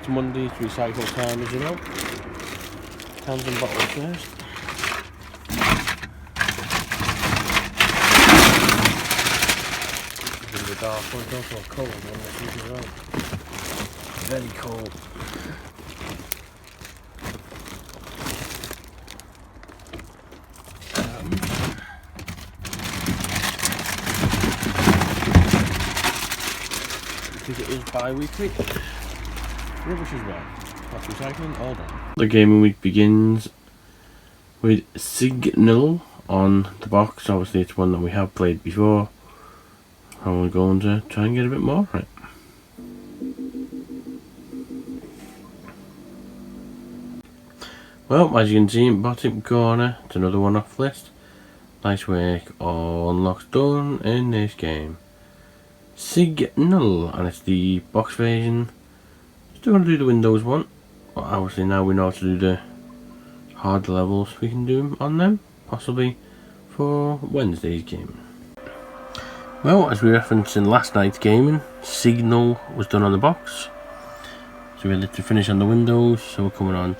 It's Monday, it's recycle time, as you know. Cans and bottles first. It's a bit of a dark one, it's also a cold one this week as well. Very cold. Because it is bi-weekly. Rubbish as well. That's recycling, all done. The gaming week begins with Sig Null on the box. Obviously it's one that we have played before. And we're going to try and get a bit more from it. Well, as you can see in bottom corner, it's another one off list. Nice work, all unlocks done in this game. Sig Null, and it's the box version. Still going to do the Windows one, but obviously now we know how to do the hard levels, we can do them on them, possibly for Wednesday's game. Well, as we referenced in last night's gaming, Sig Null was done on the box. So we had to finish on the Windows, so we're coming on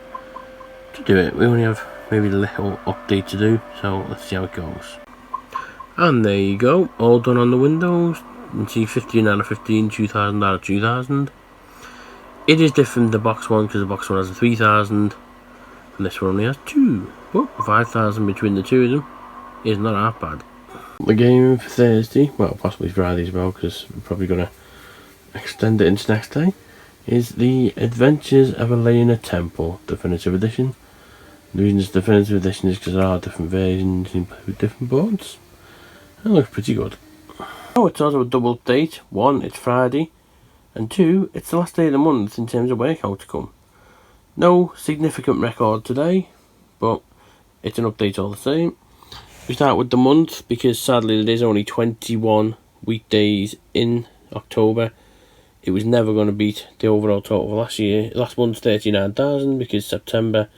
to do it. We only have maybe a little update to do, so let's see how it goes. And there you go, all done on the Windows. You can see 15 out of 15, 2000 out of 2000. It is different the box one because the box one has a 3000 and this one only has 2. But 5000 between the two of them is not half bad. The game for Thursday, well possibly Friday as well because we're probably going to extend it into next day, is the Adventures of Elena Temple Definitive Edition. The reason it's Definitive Edition is because there are different versions with different boards. It looks pretty good. Oh, it's also a double update. 1, it's Friday, and 2, it's the last day of the month in terms of workout to come. No significant record today, but it's an update all the same. We start with the month because sadly there is only 21 weekdays in October. It was never going to beat the overall total of last year. Last month's 39,000 because September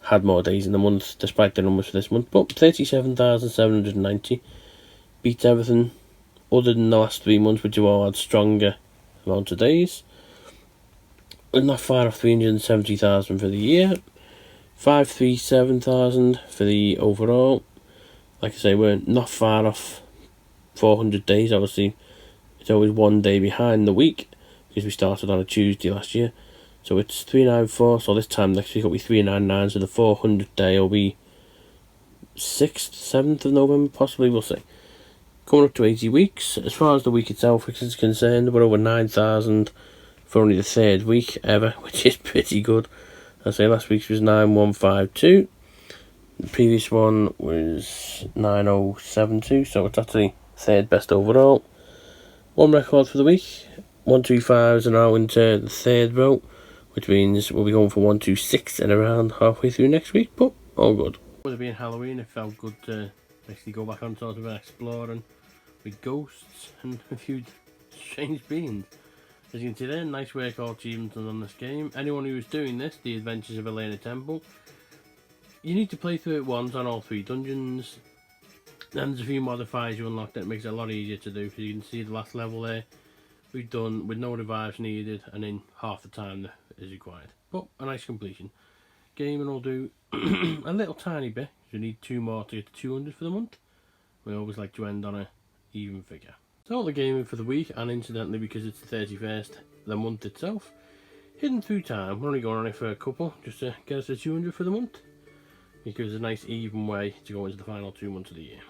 had more days in the month despite the numbers for this month, but 37,790 beats everything other than the last 3 months, which have all had stronger amounts of days. We're not far off 370,000 for the year, 537,000 for the overall. Like I say, we're not far off 400 days. Obviously it's always 1 day behind the week because we started on a Tuesday last year, so it's 394. So this time next week it'll be 399, so the 400th day will be 6th, 7th of November possibly, we'll see. Coming up to 80 weeks. As far as the week itself is concerned, we're over 9,000 for only the 3rd week ever, which is pretty good. I say last week's was 9152. The previous one was 9072, so it's actually 3rd best overall. One record for the week. 125s are now into the 3rd row, which means we'll be going for 126 and around halfway through next week, but all good. With it being Halloween, it felt good to basically go back on sort of exploring with ghosts and a few strange beings. As you can see there, nice work all achievements on this game. Anyone who is doing this, the Adventures of Elena Temple, you need to play through it once on all 3 dungeons. Then there's a few modifiers you unlock that makes it a lot easier to do. So you can see the last level there we've done with no revives needed and in half the time that is required. But a nice completion. Gaming will do a little tiny bit. You need 2 more to get to 200 for the month. We always like to end on a even figure. So the gaming for the week, and incidentally because it's the 31st, the month itself, hidden through time. We're only going on it for a couple just to get us to 200 for the month, because it's a nice even way to go into the final 2 months of the year.